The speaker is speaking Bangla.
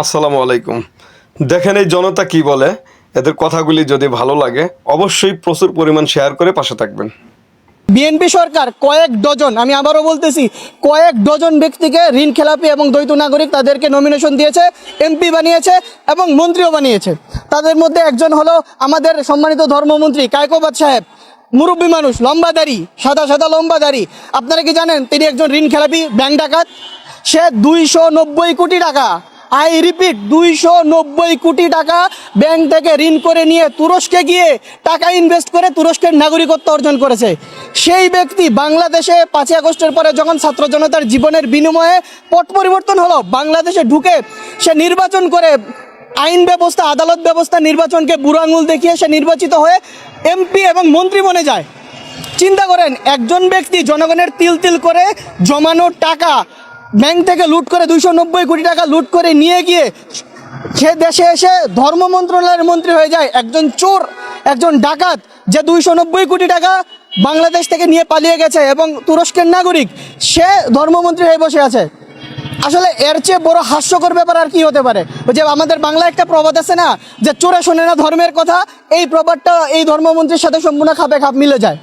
আসসালামু আলাইকুম। দেখেন এই জনতা কি বলে, এদের কথাগুলি যদি ভালো লাগে অবশ্যই প্রচুর পরিমাণ শেয়ার করে পাশে থাকবেন। বিএনপি সরকার কয়েক ডজন, আমি আবারও বলতেছি, কয়েক ডজন ব্যক্তিকে ঋণ খেলাপি এবং দ্বৈত নাগরিক তাদেরকে নমিনেশন দিয়েছে, এমপি বানিয়েছে এবং মন্ত্রীও বানিয়েছে। তাদের মধ্যে একজন হলো আমাদের সম্মানিত ধর্মমন্ত্রী কায়কোবাদ সাহেব। মুরব্বী মানুষ, লম্বা দাড়ি, সাদা সাদা লম্বা দাড়ি। আপনারা কি জানেন তিনি একজন ঋণ খেলাপি, ব্যাংক ডাকাত? সে 290 কোটি টাকা, আই রিপিট 290 কোটি টাকা ব্যাংক থেকে ঋণ করে নিয়ে তুরস্কে গিয়ে টাকা ইনভেস্ট করে তুরস্কের নাগরিকত্ব অর্জন করেছে। সেই ব্যক্তি বাংলাদেশে 5ই আগস্টের পরে যখন ছাত্র জনতার জীবনের বিনিময়ে পট পরিবর্তন হলো, বাংলাদেশে ঢুকে সে নির্বাচন করে, আইন ব্যবস্থা, আদালত ব্যবস্থা, নির্বাচনকে বুড়ো আঙুল দেখিয়ে সে নির্বাচিত হয়ে এমপি এবং মন্ত্রী বনে যায়। চিন্তা করেন, একজন ব্যক্তি জনগণের তিল তিল করে জমানো টাকা ব্যাংক থেকে লুট করে 290 কোটি টাকা লুট করে নিয়ে গিয়ে সে দেশে এসে ধর্ম মন্ত্রণালয়ের মন্ত্রী হয়ে যায়। একজন চোর, একজন ডাকাত, যে 290 কোটি টাকা বাংলাদেশ থেকে নিয়ে পালিয়ে গেছে এবং তুরস্কের নাগরিক, সে ধর্মমন্ত্রী হয়ে বসে আছে। আসলে এর চেয়ে বড় হাস্যকর ব্যাপার আর কি হতে পারে? ওই যে আমাদের বাংলা একটা প্রবাদ আছে না, যে চোরে শোনে না ধর্মের কথা, এই প্রবাদটা এই ধর্মমন্ত্রীর সাথে সম্পূর্ণ খাপে খাপ মিলে যায়।